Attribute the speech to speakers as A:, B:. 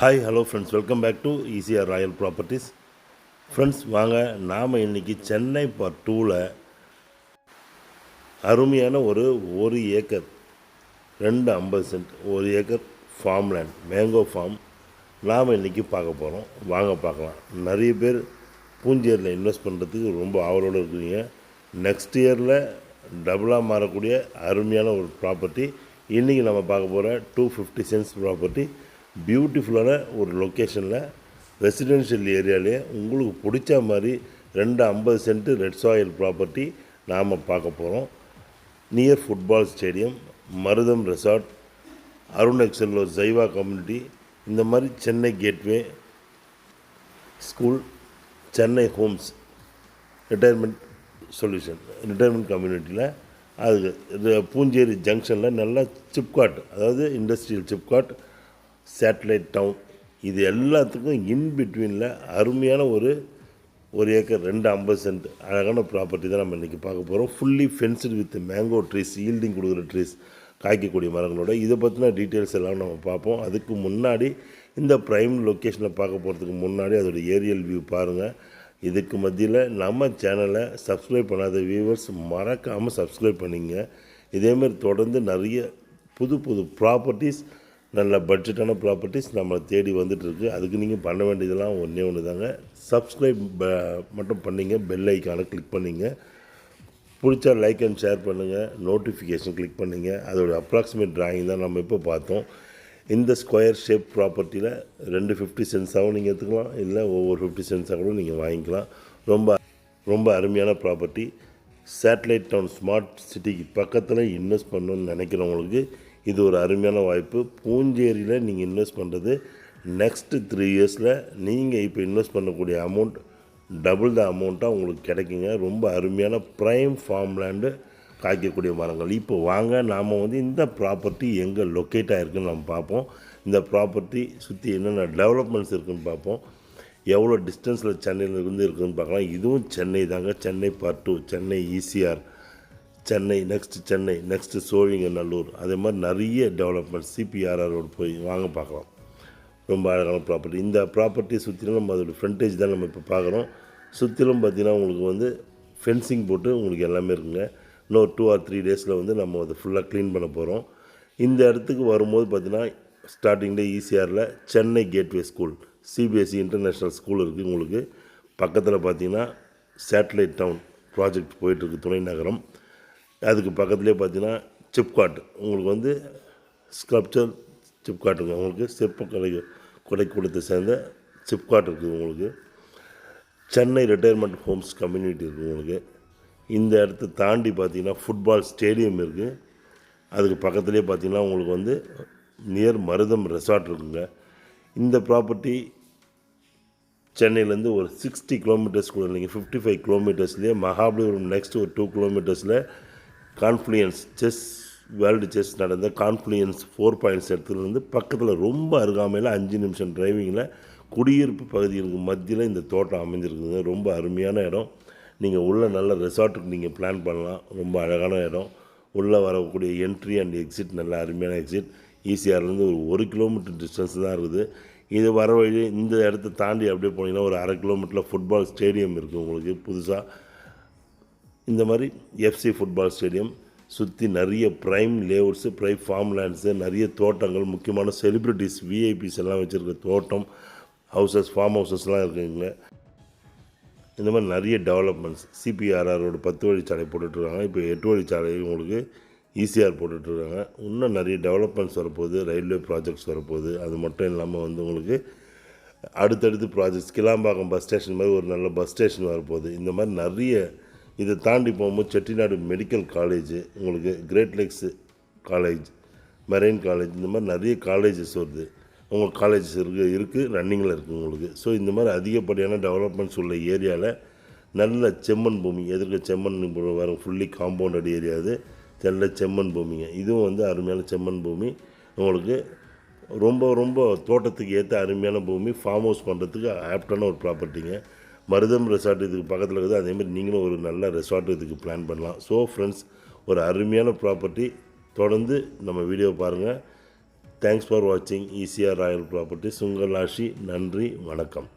A: Hi hello friends, welcome back to ECR Royal Properties. Friends வாங்க, நாம் இன்றைக்கி Chennai part 2ல் அருமையான ஒரு acre 250 cent 1 acre farm land, mango farm நாம் இன்றைக்கி பார்க்க போகிறோம். வாங்க பார்க்கலாம். நிறைய பேர் பூஞ்சேரியில் இன்வெஸ்ட் பண்ணுறதுக்கு ரொம்ப ஆவலோடு இருக்குங்க. நெக்ஸ்ட் இயரில் டபுளாக மாறக்கூடிய அருமையான ஒரு ப்ராப்பர்ட்டி இன்றைக்கி நம்ம பார்க்க போகிற 250 சென்ட்ஸ் ப்ராப்பர்ட்டி. பியூட்டிஃபுல்லான ஒரு லொக்கேஷனில் ரெசிடென்ஷியல் ஏரியாவிலே உங்களுக்கு பிடிச்ச மாதிரி 250 சென்ட்டு ரெட் சாயில் ப்ராப்பர்ட்டி நாம் பார்க்க போகிறோம். Near football stadium, Marutham resort, Arun Excello Jaiva community, இந்த மாதிரி Chennai gateway School, Chennai Homes retirement solution retirement கம்யூனிட்டியில் அது பூஞ்சேரி ஜங்ஷனில் நல்லா சிப்காட், அதாவது இண்டஸ்ட்ரியல் சிப்காட், சேட்டலைட் டவுன், இது எல்லாத்துக்கும் இன்பிட்வீனில் அருமையான ஒரு ஏக்கர் 250 சென்ட் அழகான ப்ராப்பர்ட்டி தான் நம்ம இன்றைக்கி பார்க்க போகிறோம். Fully fenced with mango trees, yielding கொடுக்குற ட்ரீஸ், காய்க்கக்கூடிய மரங்களோட. இதை பற்றின டீட்டெயில்ஸ் எல்லாம் நம்ம பார்ப்போம். அதுக்கு முன்னாடி இந்த ப்ரைம் லொக்கேஷனில் பார்க்க போகிறதுக்கு முன்னாடி அதோடய ஏரியல் வியூ பாருங்கள். இதுக்கு மத்தியில் நம்ம சேனலை சப்ஸ்கிரைப் பண்ணாத வியூவர்ஸ் மறக்காமல் சப்ஸ்கிரைப் பண்ணிங்க. இதேமாதிரி தொடர்ந்து நிறைய புது ப்ராப்பர்ட்டிஸ், நல்ல பட்ஜெட்டான ப்ராப்பர்ட்டிஸ் நம்மளை தேடி வந்துட்டுருக்கு. அதுக்கு நீங்கள் பண்ண வேண்டியதெல்லாம் ஒன்று தாங்க. சப்ஸ்கிரைப் மட்டும் பண்ணிங்க, பெல் ஐக்கானை கிளிக் பண்ணிங்க, பிடிச்சா லைக் அண்ட் ஷேர் பண்ணுங்கள், நோட்டிஃபிகேஷன் கிளிக் பண்ணிங்க. அதோட அப்ராக்சிமேட் ட்ராயிங் தான் நம்ம இப்போ பார்த்தோம். இந்த ஸ்கொயர் ஷேப் ப்ராப்பர்ட்டியில் 250 சென்ட்ஸாகவும் நீங்கள் எடுத்துக்கலாம், இல்லை ஒவ்வொரு 50 சென்ட்ஸாக கூட நீங்கள் வாங்கிக்கலாம். ரொம்ப அருமையான ப்ராப்பர்ட்டி. சேட்டலைட் டவுன், ஸ்மார்ட் சிட்டிக்கு பக்கத்தில் இன்வெஸ்ட் பண்ணணுன்னு நினைக்கிறவங்களுக்கு இது ஒரு அருமையான வாய்ப்பு. பூஞ்சேரியில் நீங்கள் இன்வெஸ்ட் பண்ணுறது நெக்ஸ்ட்டு 3 இயர்ஸில் நீங்கள் இப்போ இன்வெஸ்ட் பண்ணக்கூடிய அமௌண்ட் டபுள் த அமௌண்ட்டாக உங்களுக்கு கிடைக்குங்க. ரொம்ப அருமையான ப்ரைம் ஃபார்ம் லேண்டு, காய்க்கக்கூடிய மரங்கள். இப்போ வாங்க, நாம் இந்த ப்ராப்பர்ட்டி எங்கே லொக்கேட் ஆகிருக்குன்னு நம்ம பார்ப்போம். இந்த ப்ராப்பர்ட்டி சுற்றி என்னென்ன டெவலப்மெண்ட்ஸ் இருக்குதுன்னு பார்ப்போம். எவ்வளோ டிஸ்டன்ஸில் சென்னையிலேருந்து இருக்குதுன்னு பார்க்கலாம். இதுவும் சென்னை தாங்க. Chennai part 2, Chennai ECR, Chennai next Sholinganallur, அதே மாதிரி நிறைய டெவலப்மெண்ட். சிபிஆர்ஆர் ரோடு போய் வாங்க பார்க்கலாம். ரொம்ப அழகான ப்ராப்பர்ட்டி. இந்த ப்ராப்பர்ட்டியை சுற்றிலும் நம்ம அதோடய ஃப்ரண்டேஜ் தான் நம்ம இப்போ பார்க்குறோம். சுற்றிலும் பார்த்திங்கன்னா உங்களுக்கு ஃபென்சிங் போட்டு உங்களுக்கு எல்லாமே இருக்குங்க. இன்னும் 2 or 3 டேஸில் நம்ம அதை ஃபுல்லாக க்ளீன் பண்ண போகிறோம். இந்த இடத்துக்கு வரும்போது பார்த்திங்கன்னா ஸ்டார்டிங் டே ஈசிஆரில் Chennai gateway school, CBSE international school இருக்குது. உங்களுக்கு பக்கத்தில் பார்த்திங்கன்னா சேட்டலைட் டவுன் ப்ராஜெக்ட் போயிட்டுருக்கு, துணை நகரம். அதுக்கு பக்கத்துலேயே பார்த்தீங்கன்னா சிப்காட், உங்களுக்கு ஸ்கல்ப்சர் சிப்காட்டுங்க. உங்களுக்கு சிற்ப கொடை கொடுத்து சேர்ந்த சிப்காட் இருக்குது. உங்களுக்கு சென்னை ரிட்டையர்மெண்ட் ஹோம்ஸ் கம்யூனிட்டி இருக்குது. உங்களுக்கு இந்த இடத்த தாண்டி பார்த்தீங்கன்னா ஃபுட்பால் ஸ்டேடியம் இருக்குது. அதுக்கு பக்கத்துலேயே பார்த்தீங்கன்னா உங்களுக்கு நியர் மருதம் ரெசார்ட் இருக்குங்க. இந்த ப்ராப்பர்ட்டி சென்னையிலேருந்து ஒரு 60 கிலோமீட்டர்ஸ் கூட இல்லைங்க, 55 கிலோமீட்டர்ஸ்லேயே மகாபலிபுரம் நெக்ஸ்ட் ஒரு 2 கிலோமீட்டர்ஸில் கான்ஃப்ளூயன்ஸ் வேர்ல்டு செஸ் நடந்த கான்ஃப்ளூயன்ஸ் 4 பாயிண்ட்ஸ் இடத்துலேருந்து பக்கத்தில் ரொம்ப அருகாமையில் 5 நிமிஷம் டிரைவிங்கில் குடியிருப்பு பகுதிகளுக்கு மத்தியில் இந்த தோட்டம் அமைஞ்சிருக்குதுங்க. ரொம்ப அருமையான இடம். நீங்கள் உள்ள நல்ல ரெசார்ட்டுக்கு நீங்கள் பிளான் பண்ணலாம். ரொம்ப அழகான இடம். உள்ளே வரக்கூடிய என்ட்ரி அண்ட் எக்ஸிட் நல்ல அருமையான எக்ஸிட். ஈசிஆர்லேருந்து ஒரு 1 கிலோமீட்டர் டிஸ்டன்ஸ் தான் இருக்குது. இது வர வழி இந்த இடத்த தாண்டி அப்படியே போனீங்கன்னா ஒரு 1/2 கிலோமீட்டரில் ஃபுட்பால் ஸ்டேடியம் இருக்குது. உங்களுக்கு புதுசாக இந்த மாதிரி எஃப்சி ஃபுட்பால் ஸ்டேடியம் சுற்றி நிறைய ப்ரைம் லேஅவுட்ஸு, ப்ரைம் ஃபார்ம் லேண்ட்ஸு, நிறைய தோட்டங்கள், முக்கியமான செலிப்ரிட்டிஸ், விஐபிஸ் எல்லாம் வச்சுருக்க தோட்டம், ஹவுசஸ், ஃபார்ம் ஹவுசஸ்லாம் இருக்குங்க. இந்த மாதிரி நிறைய டெவலப்மெண்ட்ஸ். சிபிஆர்ஆரோட 10 வழிச்சாலை போட்டுட்ருக்காங்க. இப்போ 8 வழிச்சாலை உங்களுக்கு ஈசிஆர் போட்டுட்ருக்காங்க. இன்னும் நிறைய டெவலப்மெண்ட்ஸ் வரப்போகுது, ரயில்வே ப்ராஜெக்ட்ஸ் வரப்போகுது. அது மட்டும் இல்லாமல் உங்களுக்கு அடுத்தடுத்து ப்ராஜெக்ட்ஸ், கிளாம்பாக்கம் பஸ் ஸ்டேஷன் மாதிரி ஒரு நல்ல பஸ் ஸ்டேஷன் வரப்போகுது. இந்த மாதிரி நிறைய. இதை தாண்டி போகும்போது செட்டிநாடு மெடிக்கல் காலேஜ், உங்களுக்கு Great Lakes college, marine college, இந்த மாதிரி நிறைய காலேஜஸ் வருது. உங்களுக்கு காலேஜஸ் இருக்குது ரன்னிங்கில் இருக்குது உங்களுக்கு. ஸோ இந்த மாதிரி அதிகப்படியான டெவலப்மெண்ட்ஸ் உள்ள ஏரியாவில் நல்ல செம்மண் பூமி, எதிர்க்க செம்மண் வர ஃபுல்லி காம்பவுண்டட் ஏரியா. அது நல்ல செம்மண் பூமிங்க. இதுவும் அருமையான செம்மண் பூமி. உங்களுக்கு ரொம்ப தோட்டத்துக்கு ஏற்ற அருமையான பூமி. ஃபார்ம் ஹவுஸ் பண்ணுறதுக்கு ஆப்டான ஒரு ப்ராப்பர்ட்டிங்க. மருதம் ரெசார்ட் இதுக்கு பக்கத்தில் இருக்குது. அதேமாதிரி நீங்களும் ஒரு நல்ல ரெசார்ட் இதுக்கு பிளான் பண்ணலாம். ஸோ ஃப்ரெண்ட்ஸ், ஒரு அருமையான ப்ராப்பர்ட்டி. தொடர்ந்து நம்ம வீடியோ பாருங்கள். தேங்க்ஸ் ஃபார் வாட்சிங் ஈசிஆர் ராயல் ப்ராப்பர்ட்டிஸ். உங்கள் ஆஷி. நன்றி, வணக்கம்.